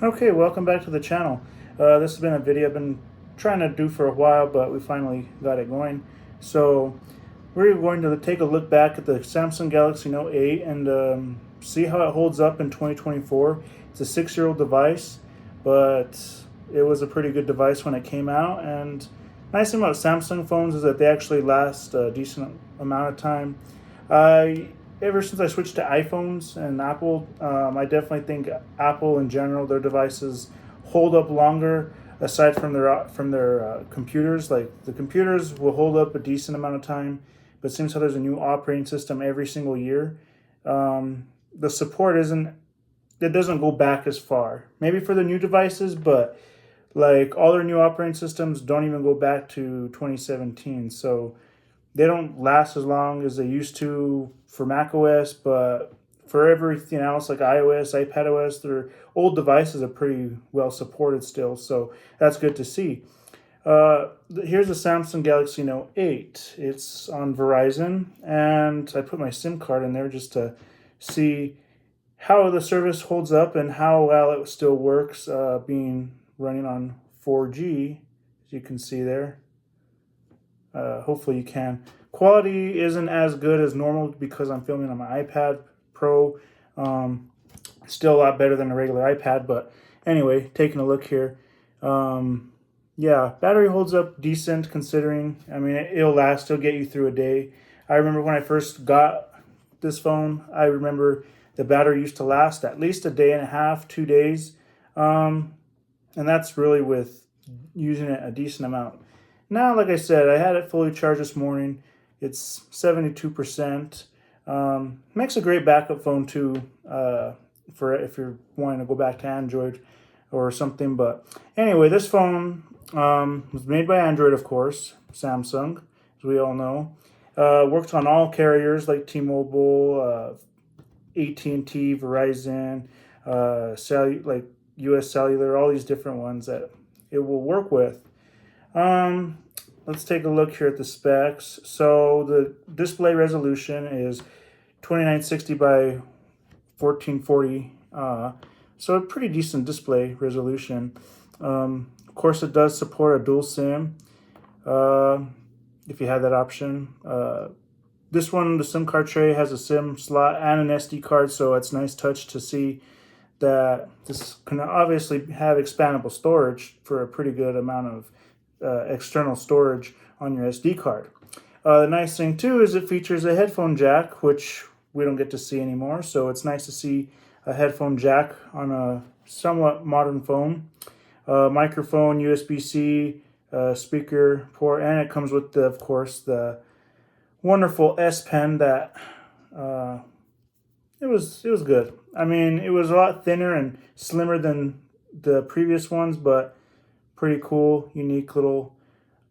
Okay, welcome back to the channel. This has been a video I've been trying to do for a while, but we finally got it going. So we're going to take a look back at the Samsung Galaxy Note 8 and see how it holds up in 2024. It's a 6-year-old device, but it was a pretty good device when it came out. And nice thing about Samsung phones is that they actually last a decent amount of time. I Ever since I switched to iPhones and Apple, I definitely think Apple in general, their devices hold up longer. Aside from their computers, like the computers will hold up a decent amount of time, but since how there's a new operating system every single year, the support isn't it doesn't go back as far. Maybe for the new devices, but like all their new operating systems don't even go back to 2017. So they don't last as long as they used to for Mac OS, but for everything else like iOS, iPadOS, their old devices are pretty well supported still. So that's good to see. Here's a Samsung Galaxy Note 8. It's on Verizon, and I put my SIM card in there just to see how the service holds up and how well it still works, being running on 4G, as you can see there. Hopefully you can. Quality isn't as good as normal because I'm filming on my iPad Pro. Still a lot better than a regular iPad, but anyway, taking a look here. Yeah, battery holds up decent considering. I mean, it'll last. It'll get you through a day. I remember when I first got this phone, I remember the battery used to last at least a day and a half, 2 days. And that's really with using it a decent amount. Now, like I said, I had it fully charged this morning. It's 72%. Makes a great backup phone too, for if you're wanting to go back to Android or something. But anyway, this phone was made by Android, of course, Samsung, as we all know. Works on all carriers like T-Mobile, AT&T, Verizon, like US Cellular, all these different ones that it will work with. Let's take a look here at the specs. So the display resolution is 2960 by 1440. So a pretty decent display resolution. Of course, it does support a dual SIM, if you have that option. This one, the SIM card tray, has a SIM slot and an SD card, so it's nice touch to see that this can obviously have expandable storage for a pretty good amount of external storage on your SD card. The nice thing too is it features a headphone jack, which we don't get to see anymore. So it's nice to see a headphone jack on a somewhat modern phone. Microphone, USB-C, speaker port, and it comes with, of course, the wonderful S Pen that it was good. I mean, it was a lot thinner and slimmer than the previous ones, but pretty cool, unique little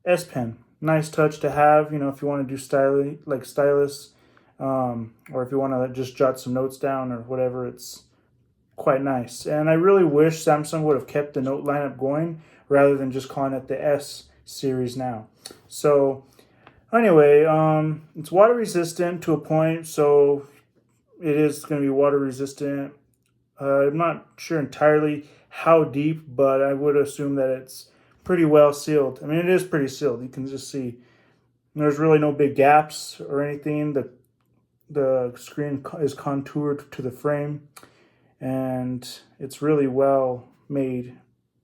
S Pen. Nice touch to have, if you want to do stylus, or if you want to just jot some notes down or whatever. It's quite nice. And I really wish Samsung would have kept the Note lineup going rather than just calling it the S series now. So anyway, it's water resistant to a point, so it is going to be water resistant. I'm not sure entirely how deep, but I would assume that it's pretty well sealed. I mean, it is pretty sealed. You can just see there's really no big gaps or anything. The screen is contoured to the frame, and it's really well made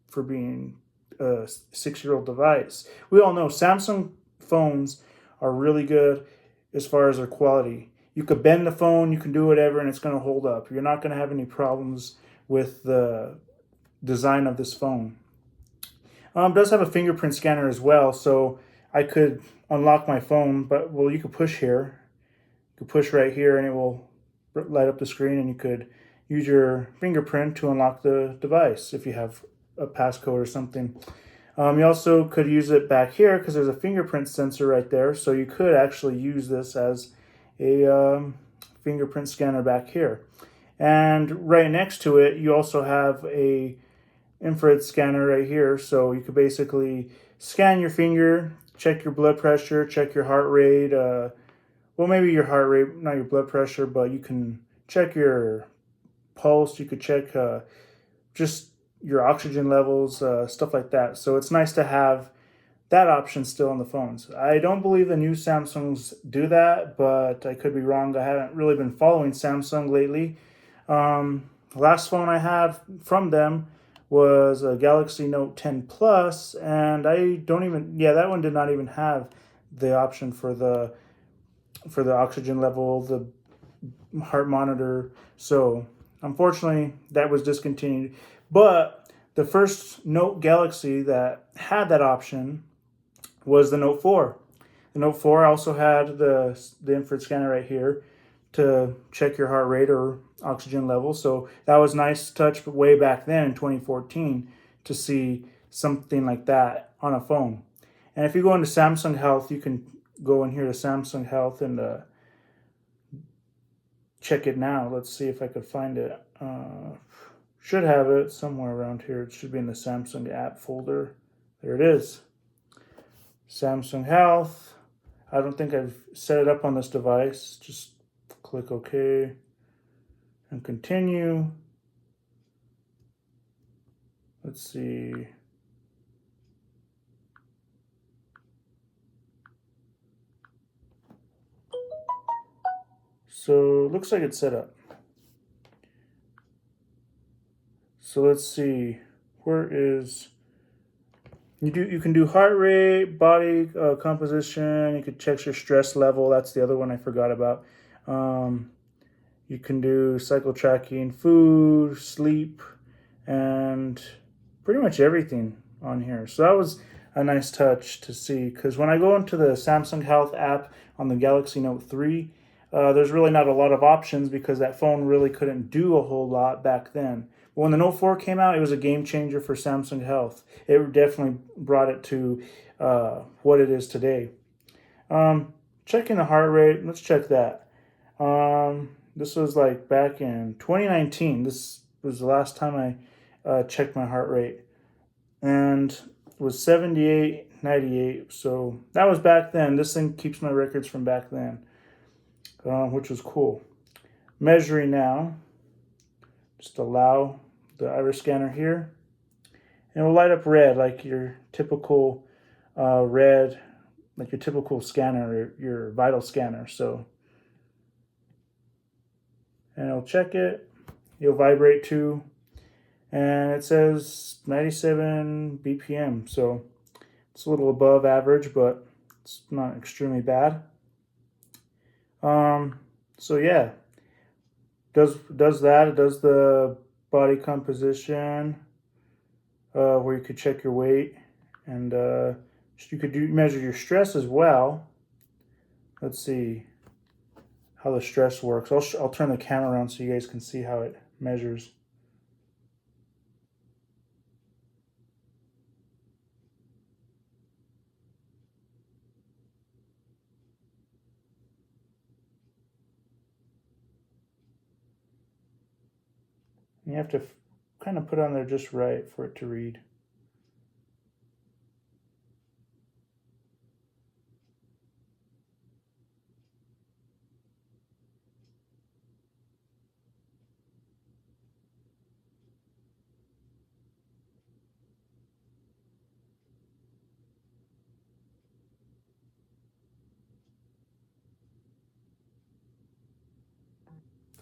for being a 6-year-old device. We all know Samsung phones are really good as far as their quality. You could bend the phone, you can do whatever, and it's going to hold up. You're not going to have any problems with the design of this phone. It does have a fingerprint scanner as well, so I could unlock my phone, but well, you could push here. You could push right here and it will light up the screen, and you could use your fingerprint to unlock the device if you have a passcode or something. You also could use it back here because there's a fingerprint sensor right there, so you could actually use this as a fingerprint scanner back here. And right next to it, you also have a infrared scanner right here, so you could basically scan your finger, check your blood pressure, check your heart rate. Well, maybe your heart rate, not your blood pressure, but you can check your pulse. You could check just your oxygen levels, stuff like that. So it's nice to have that option still on the phones. I don't believe the new Samsungs do that, but I could be wrong. I haven't really been following Samsung lately. Last phone I had from them was a Galaxy Note 10 Plus, and I don't even, yeah, that one did not even have the option for the oxygen level, the heart monitor. So unfortunately, that was discontinued. But the first Note Galaxy that had that option was the Note 4. The Note 4 also had the infrared scanner right here to check your heart rate or oxygen level. So that was nice touch way back then in 2014 to see something like that on a phone. And if you go into Samsung Health, you can go in here to Samsung Health and check it now. Let's see if I could find it. Should have it somewhere around here. It should be in the Samsung app folder. There it is. Samsung Health. I don't think I've set it up on this device. Just click OK and continue. Let's see. So looks like it's set up. So let's see. Where is you can do heart rate, body composition. You could check your stress level. That's the other one I forgot about. You can do cycle tracking, food, sleep, and pretty much everything on here. So that was a nice touch to see, because when I go into the Samsung Health app on the Galaxy Note 3, there's really not a lot of options because that phone really couldn't do a whole lot back then. But when the Note 4 came out, it was a game changer for Samsung Health. It definitely brought it to what it is today. Checking the heart rate, let's check that. This was like back in 2019. This was the last time I checked my heart rate, and it was 78.98. So that was back then. This thing keeps my records from back then, which was cool. Measuring now, just allow the iris scanner here, and it will light up red like your typical red, like your typical scanner, your vital scanner. So, and it'll check it. You'll vibrate too, and it says 97 BPM. So it's a little above average, but it's not extremely bad. So yeah, does that. It does the body composition, where you could check your weight, and you could measure your stress as well. Let's see how the stress works. I'll turn the camera around so you guys can see how it measures. And you have to kind of put on there just right for it to read.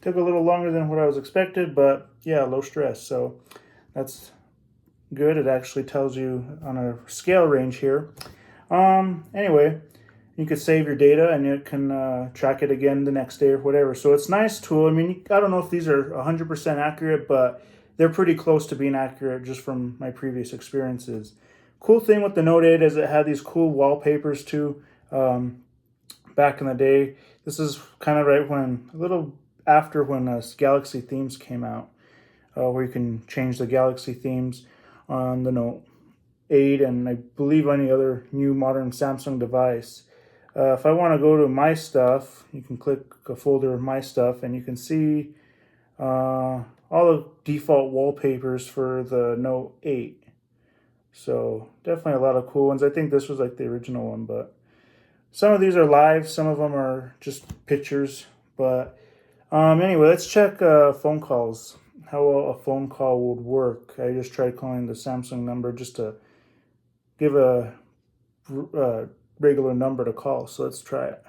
Took a little longer than what I was expected, but yeah, low stress. So that's good. It actually tells you on a scale range here. Anyway, you could save your data and it can track it again the next day or whatever. So it's a nice tool. I mean, I don't know if these are 100% accurate, but they're pretty close to being accurate just from my previous experiences. Cool thing with the Note 8 is it had these cool wallpapers too. Back in the day, this is kind of right when, a little after when Galaxy themes came out, where you can change the Galaxy themes on the Note 8 and I believe any other new modern Samsung device. If I want to go to My Stuff, you can click a folder of My Stuff and you can see all the default wallpapers for the Note 8. So definitely a lot of cool ones. I think this was like the original one, but some of these are live, some of them are just pictures. But anyway, let's check phone calls, how well a phone call would work. I just tried calling the Samsung number just to give a regular number to call. So let's try it.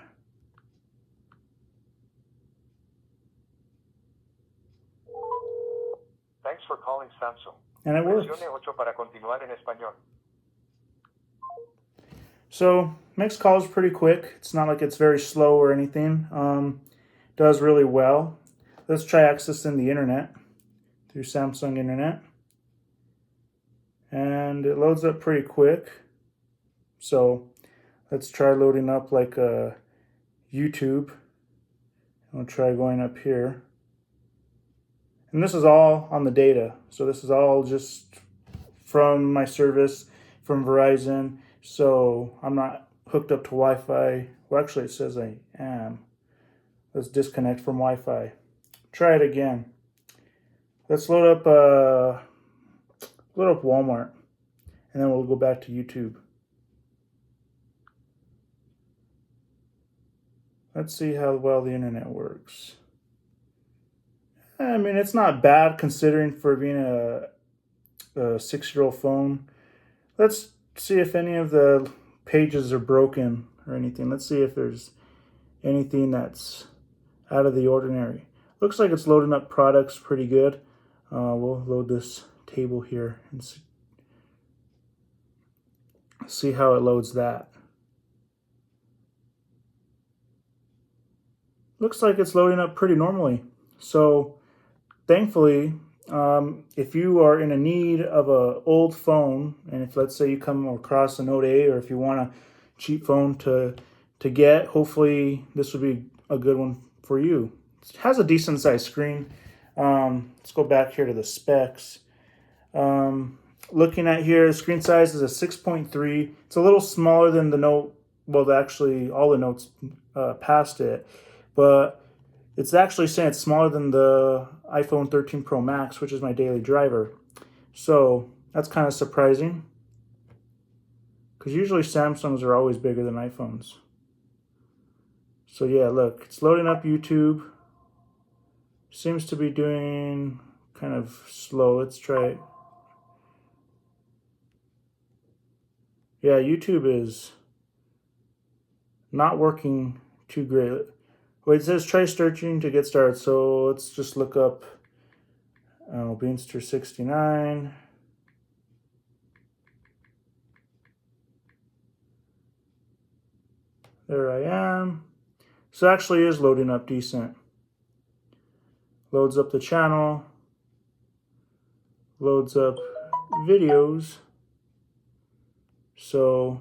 Thanks for calling Samsung. And it works. Presione 8 para continuar en español. So makes calls pretty quick. It's not like it's very slow or anything. Does really well. Let's try accessing the internet through Samsung Internet. And it loads up pretty quick. So let's try loading up like a YouTube. I'll try going up here. And this is all on the data. So this is all just from my service, from Verizon. So I'm not hooked up to Wi-Fi. Well, actually it says I am. Let's disconnect from Wi-Fi. Try it again. Let's load up Walmart, and then we'll go back to YouTube. Let's see how well the internet works. I mean, it's not bad considering for being a 6-year-old phone. Let's see if any of the pages are broken or anything. Let's see if there's anything that's out of the ordinary. Looks like it's loading up products pretty good. We'll load this table here and see how it loads that. Looks like it's loading up pretty normally. So thankfully, if you are in a need of an old phone, and if let's say you come across a Note 8, or if you want a cheap phone to get, hopefully this would be a good one for you. It has a decent sized screen. Let's go back here to the specs. Looking at here, the screen size is a 6.3. It's a little smaller than the Note. Well, actually, all the Notes past it, but it's actually saying it's smaller than the iPhone 13 Pro Max, which is my daily driver. So that's kind of surprising, because usually Samsungs are always bigger than iPhones. So yeah, look, it's loading up YouTube. Seems to be doing kind of slow. Let's try it. Yeah, YouTube is not working too great. Wait, it says try searching to get started. So let's just look up Beanster 69. There I am. So it actually is loading up decent. Loads up the channel. Loads up videos. So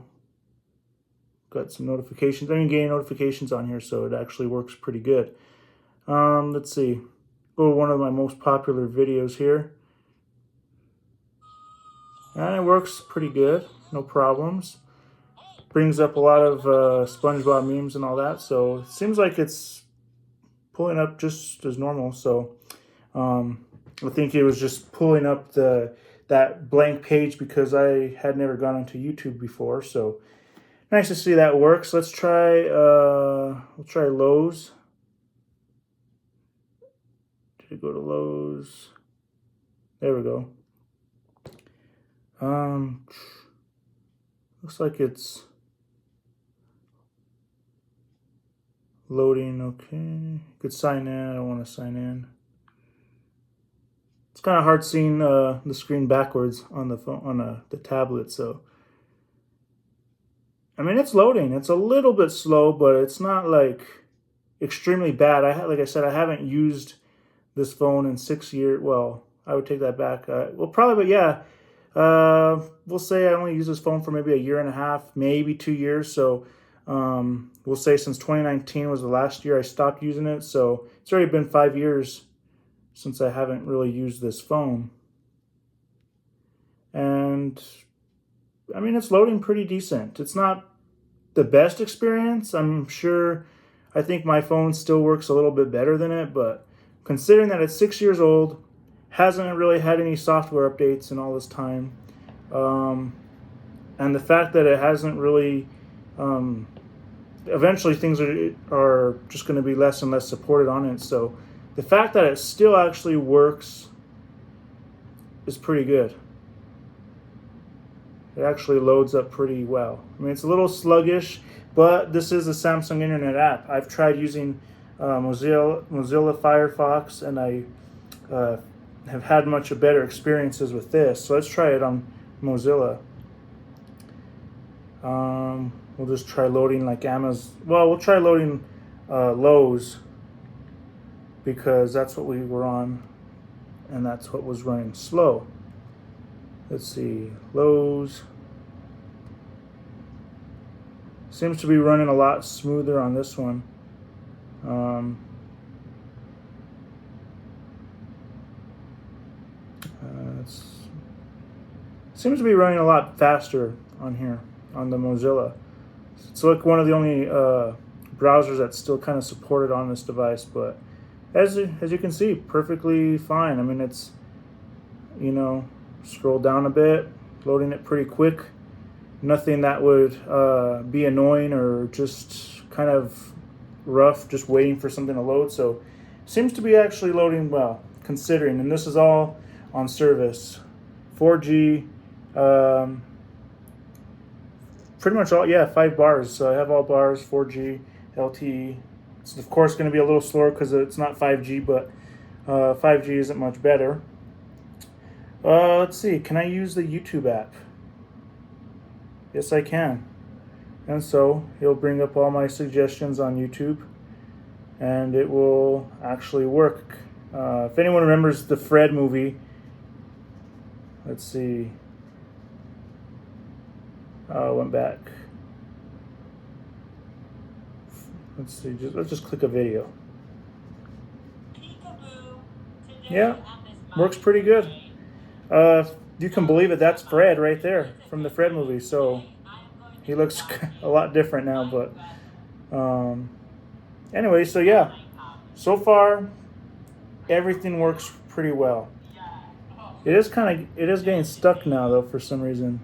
got some notifications. I didn't get any notifications on here, so it actually works pretty good. Let's see. Go to one of my most popular videos here. And it works pretty good. No problems. Brings up a lot of SpongeBob memes and all that. So it seems like it's pulling up just as normal. So I think it was just pulling up that blank page because I had never gone onto YouTube before. So nice to see that works. Let's try, we'll try Lowe's. Did it go to Lowe's? There we go. Looks like it's loading. Okay, could sign in. I don't want to sign in. It's kind of hard seeing the screen backwards on the phone, on the tablet. So I mean, it's loading. It's a little bit slow, but it's not like extremely bad. Like I said, I haven't used this phone in 6 years. Well, I would take that back. Well, probably, but yeah. We'll say I only use this phone for maybe a year and a half, maybe 2 years. So we'll say since 2019 was the last year I stopped using it. So it's already been 5 years since I haven't really used this phone. And I mean, it's loading pretty decent. It's not the best experience. I'm sure, I think my phone still works a little bit better than it, but considering that it's 6 years old, hasn't really had any software updates in all this time, and the fact that it hasn't really, eventually things are just going to be less and less supported on it. So the fact that it still actually works is pretty good. It actually loads up pretty well. I mean, it's a little sluggish, but this is a Samsung Internet app. I've tried using Mozilla Firefox, and I have had much better experiences with this. So let's try it on Mozilla. We'll just try loading like Amazon. Well, we'll try loading Lowe's, because that's what we were on, and that's what was running slow. Let's see, Lowe's seems to be running a lot smoother on this one. Seems to be running a lot faster on here on the Mozilla. It's like one of the only browsers that's still kind of supported on this device, but as you can see, perfectly fine. I mean, it's, you know, scroll down a bit, loading it pretty quick. Nothing that would be annoying or just kind of rough, just waiting for something to load. So seems to be actually loading well, considering. And this is all on service, 4G, pretty much all, yeah, 5 bars. So I have all bars, 4G, LTE. It's of course going to be a little slower because it's not 5G, but 5G isn't much better. Let's see, can I use the YouTube app? Yes, I can. And so it'll bring up all my suggestions on YouTube, and it will actually work. If anyone remembers the Fred movie, let's see. Went back. Let's see. Let's just click a video. Yeah, works pretty good. You can believe it. That's Fred right there from the Fred movie. So he looks a lot different now, but anyway. So yeah, so far everything works pretty well. It is getting stuck now though for some reason.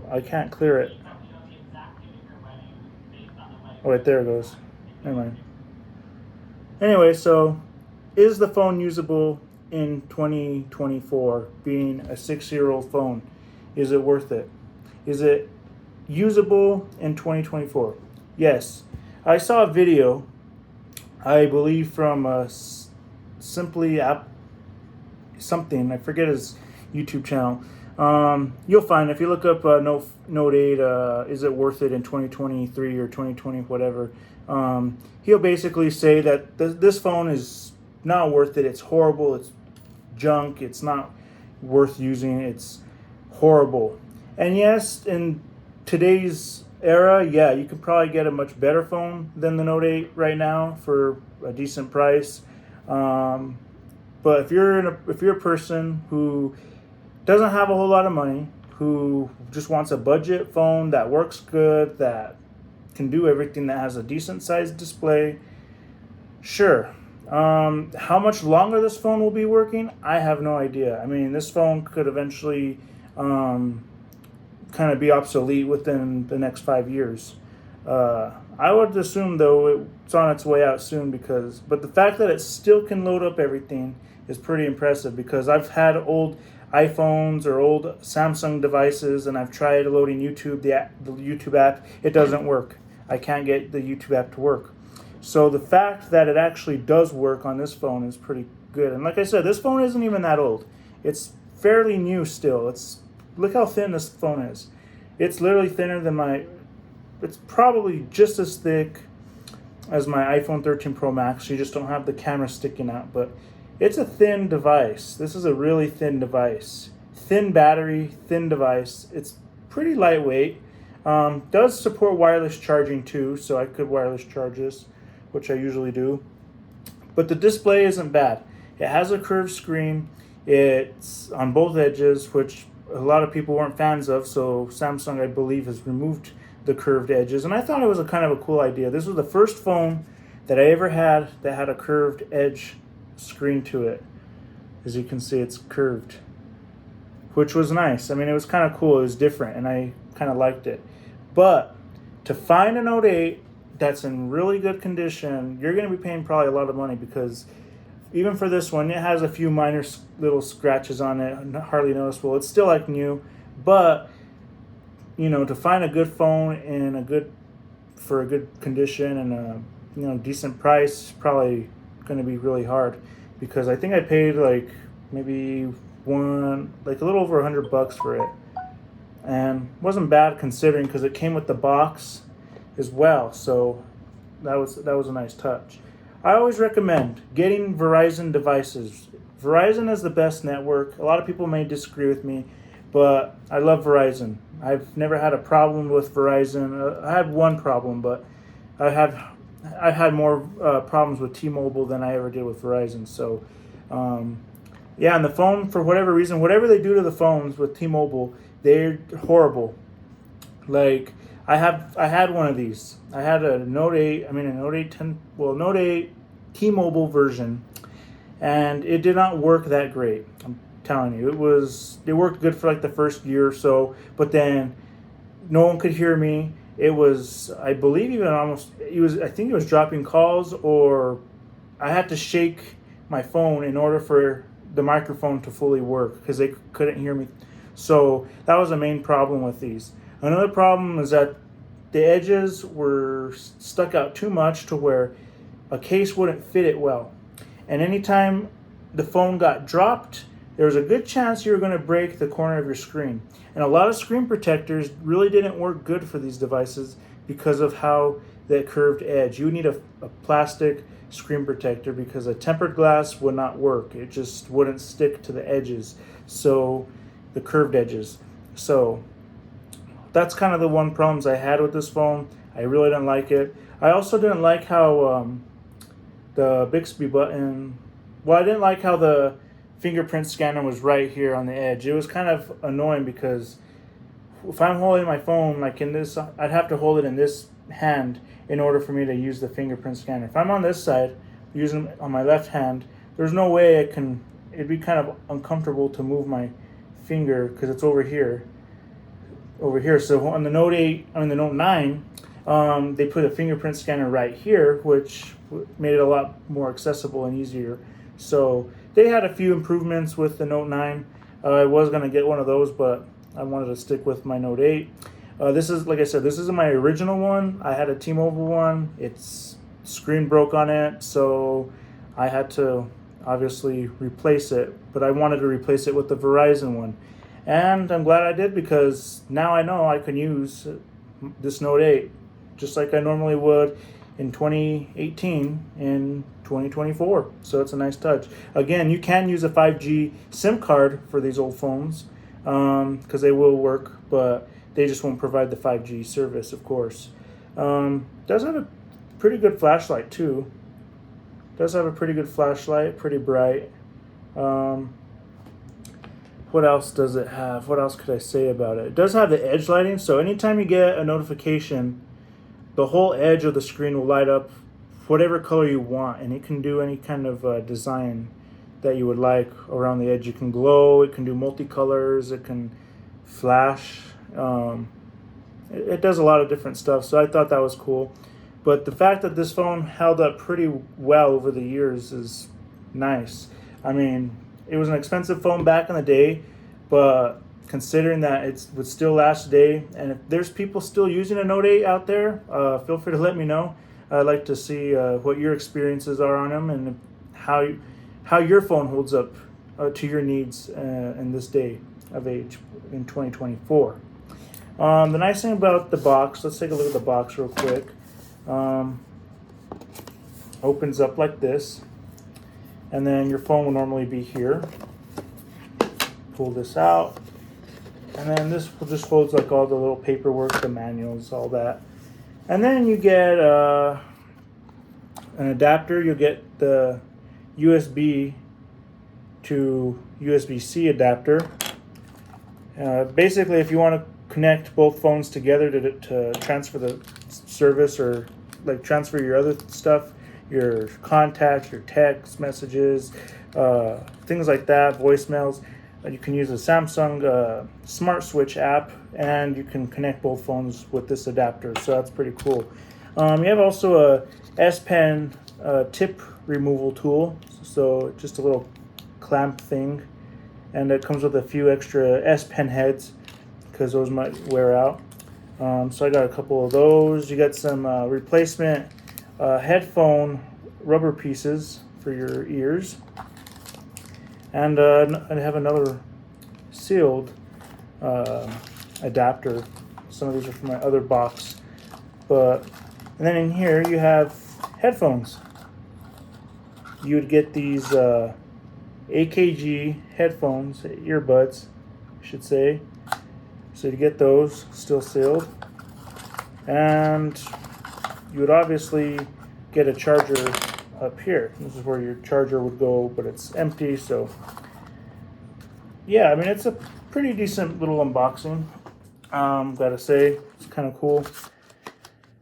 I can't clear it. Oh wait, there it goes. Never mind. Anyway, so is the phone usable in 2024, being a 6-year-old phone? Is it worth it? Is it usable in 2024? Yes. I saw a video, I believe from Simply App something, I forget his YouTube channel. You'll find if you look up Note 8, is it worth it in 2023 or 2020, whatever. He'll basically say that this phone is not worth it. It's horrible. It's junk. It's not worth using. It's horrible. And yes, in today's era, yeah, you can probably get a much better phone than the Note 8 right now for a decent price. But if you're a person who doesn't have a whole lot of money, who just wants a budget phone that works good, that can do everything, that has a decent sized display, sure. How much longer this phone will be working, I have no idea. I mean, this phone could eventually kind of be obsolete within the next 5 years. I would assume, though, it's on its way out soon, but the fact that it still can load up everything is pretty impressive, because I've had old iPhones or old Samsung devices, and I've tried loading YouTube, the YouTube app. It doesn't work. I can't get the YouTube app to work. So the fact that it actually does work on this phone is pretty good. And like I said, this phone isn't even that old. It's fairly new still. Look how thin this phone is. It's literally thinner than it's probably just as thick as my iPhone 13 Pro Max. You just don't have the camera sticking out, but it's a thin device. This is a really thin device. Thin battery, thin device. It's pretty lightweight. Does support wireless charging too, so I could wireless charge this, which I usually do. But the display isn't bad. It has a curved screen. It's on both edges, which a lot of people weren't fans of, so Samsung, I believe, has removed the curved edges. And I thought it was a kind of a cool idea. This was the first phone that I ever had that had a curved edge screen to it. As you can see, it's curved, which was nice. I mean, it was kind of cool. It was different, and I kind of liked it. But to find a Note 8 that's in really good condition, you're going to be paying probably a lot of money, because even for this one, it has a few minor little scratches on it, hardly noticeable. It's still like new, but to find a good phone in for a good condition and a decent price, probably going to be really hard, because I think I paid like maybe a little over $100 for it, and wasn't bad considering, because it came with the box as well. So that was a nice touch. I always recommend getting Verizon devices. Verizon is the best network. A lot of people may disagree with me, but I love Verizon. I've never had a problem with Verizon. I had one problem, but I've had more problems with T-Mobile than I ever did with Verizon. So, yeah, and the phone, for whatever reason, whatever they do to the phones with T-Mobile, they're horrible. Like, I had one of these. I had a Note 8. Note 8 T-Mobile version, and it did not work that great. I'm telling you, it worked good for like the first year or so, but then no one could hear me. It was, I believe, I think it was dropping calls, or I had to shake my phone in order for the microphone to fully work, because they couldn't hear me. So that was the main problem with these. Another problem is that the edges were stuck out too much to where a case wouldn't fit it well. And anytime the phone got dropped, there was a good chance you were going to break the corner of your screen. And a lot of screen protectors really didn't work good for these devices because of how that curved edge. You would need a plastic screen protector, because a tempered glass would not work. It just wouldn't stick to the edges, so the curved edges. So that's kind of the one problems I had with this phone. I really didn't like it. I also didn't like how the Bixby button, I didn't like how the fingerprint scanner was right here on the edge. It was kind of annoying, because if I'm holding my phone like in this, I'd have to hold it in this hand in order for me to use the fingerprint scanner. If I'm on this side, using it on my left hand, there's no way it'd be kind of uncomfortable to move my finger, because it's over here. So on the Note 9, they put a fingerprint scanner right here, which made it a lot more accessible and easier. So they had a few improvements with the Note 9. I was going to get one of those, but I wanted to stick with my Note 8. This is, like I said, this is my original one. I had a T-Mobile one. Its screen broke on it, so I had to obviously replace it. But I wanted to replace it with the Verizon one. And I'm glad I did, because now I know I can use this Note 8 just like I normally would in 2018 in 2024. So it's a nice touch. Again, you can use a 5G SIM card for these old phones, because they will work, but they just won't provide the 5G service, of course. Does have a pretty good flashlight too. Pretty bright. What else does it have? What else could I say about it? It does have the edge lighting, so anytime you get a notification, the whole edge of the screen will light up whatever color you want, and it can do any kind of design that you would like around the edge. You can glow, it can do multicolors, it can flash. It does a lot of different stuff, so I thought that was cool. But the fact that this phone held up pretty well over the years is nice. I mean, it was an expensive phone back in the day, but considering that it would still last today, and if there's people still using a Note 8 out there, feel free to let me know. I'd like to see what your experiences are on them, and how your phone holds up to your needs in this day of age in 2024. The nice thing about the box, let's take a look at the box real quick. Opens up like this, and then your phone will normally be here. Pull this out, and then this just folds like all the little paperwork, the manuals, all that. And then you get an adapter. You'll get the USB to USB-C adapter. Basically, if you want to connect both phones together to transfer the service, or like transfer your other stuff, your contacts, your text messages, things like that, voicemails, you can use a Samsung Smart Switch app, and you can connect both phones with this adapter. So that's pretty cool. You have also a S Pen tip removal tool, so just a little clamp thing, and it comes with a few extra S Pen heads because those might wear out. So I got a couple of those. You got some replacement headphone rubber pieces for your ears, and I have another sealed adapter. Some of these are from my other box, and then in here you have headphones. You would get these AKG headphones, earbuds, I should say. So you get those still sealed, and you would obviously get a charger up here. This is where your charger would go, but it's empty. So yeah, I mean, it's a pretty decent little unboxing. Gotta say, it's kind of cool.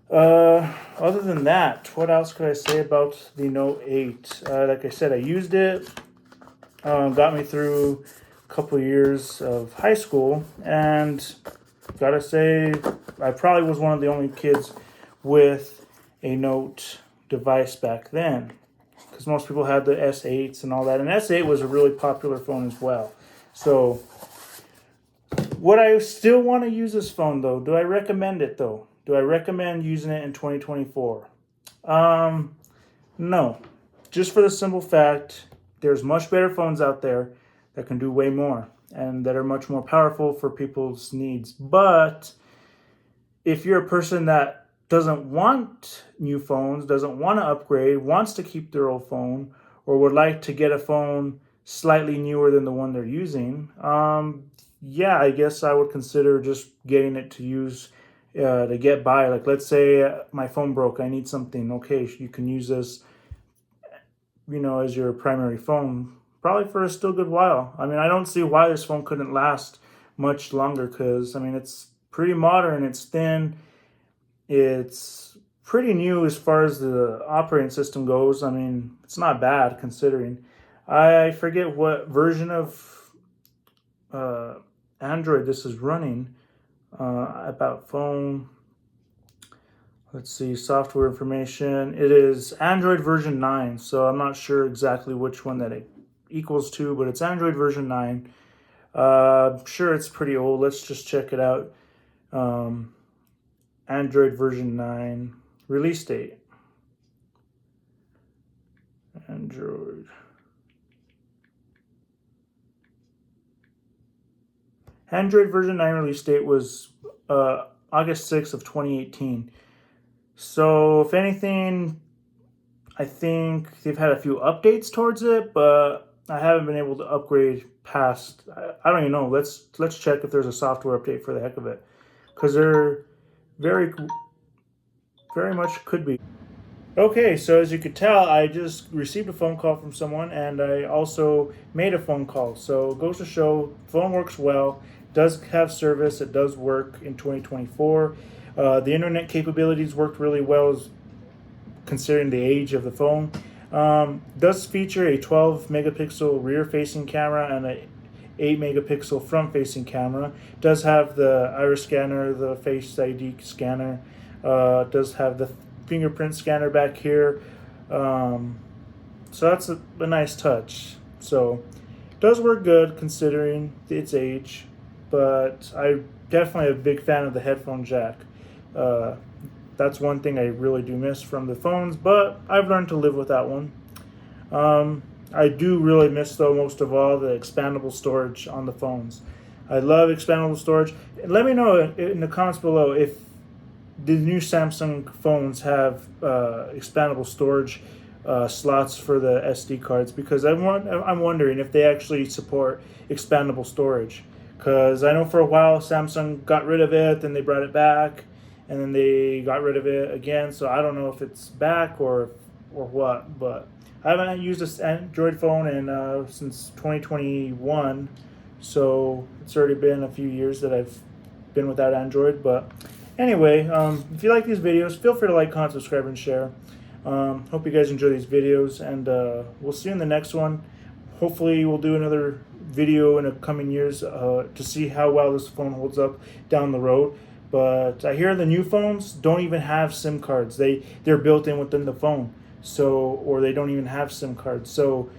Other than that, what else could I say about the Note 8? Like I said, I used it. Got me through a couple of years of high school, and gotta say, I probably was one of the only kids with a Note device back then, because most people had the S8s and all that, and S8 was a really popular phone as well. So would I still want to use this phone though? Do I recommend it though? Do I recommend using it in 2024? No. Just for the simple fact, there's much better phones out there that can do way more and that are much more powerful for people's needs. But if you're a person that doesn't want new phones, doesn't want to upgrade, wants to keep their old phone, or would like to get a phone slightly newer than the one they're using, yeah, I guess I would consider just getting it to use to get by. Like, let's say my phone broke, I need something. Okay, you can use this, as your primary phone, probably for a still good while. I mean, I don't see why this phone couldn't last much longer, because I mean, it's pretty modern, it's thin, it's pretty new as far as the operating system goes. I mean, it's not bad considering. I forget what version of Android this is running. About phone, let's see, software information. It is Android version 9, so I'm not sure exactly which one that it equals to, but it's Android version 9. Sure, it's pretty old. Let's just check it out. Android version 9 release date. Android version 9 release date was August 6th of 2018. So if anything, I think they've had a few updates towards it, but I haven't been able to upgrade past. I don't even know. Let's check if there's a software update for the heck of it, because there very much could be. Okay, so as you could tell, I just received a phone call from someone, and I also made a phone call. So it goes to show, phone works well, does have service, it does work in 2024. The internet capabilities worked really well, considering the age of the phone. Does feature a 12 megapixel rear-facing camera and a 8 megapixel front-facing camera. Does have the iris scanner, the Face ID scanner. Does have the fingerprint scanner back here. So that's a nice touch. So it does work good considering its age, but I definitely am a big fan of the headphone jack. That's one thing I really do miss from the phones, but I've learned to live with that one. I do really miss, though, most of all, the expandable storage on the phones. I love expandable storage. Let me know in the comments below if the new Samsung phones have expandable storage slots for the SD cards, because I'm wondering if they actually support expandable storage. Because I know for a while Samsung got rid of it, then they brought it back, and then they got rid of it again. So I don't know if it's back or what. But I haven't used this Android phone in since 2021, so it's already been a few years that I've been without Android. But anyway, if you like these videos, feel free to like, comment, subscribe, and share. Hope you guys enjoy these videos, and we'll see you in the next one. Hopefully we'll do another video in the coming years to see how well this phone holds up down the road. But I hear the new phones don't even have SIM cards. They're built in within the phone. So, or they don't even have SIM cards. So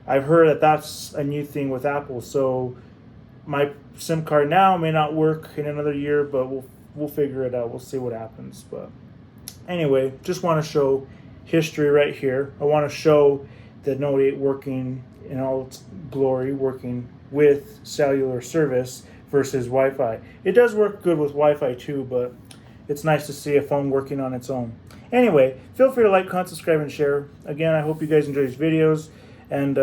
I've heard that that's a new thing with Apple. So my SIM card now may not work in another year, but we'll figure it out. We'll see what happens. But anyway, just want to show history right here. I want to show the Note 8 working in all its glory, working with cellular service versus Wi-Fi. It does work good with Wi-Fi too, but it's nice to see a phone working on its own. Anyway, feel free to like, comment, subscribe, and share. Again, I hope you guys enjoy these videos, and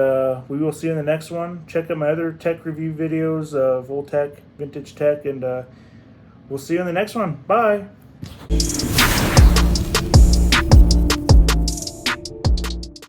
we will see you in the next one. Check out my other tech review videos of old tech, vintage tech, and we'll see you in the next one. Bye!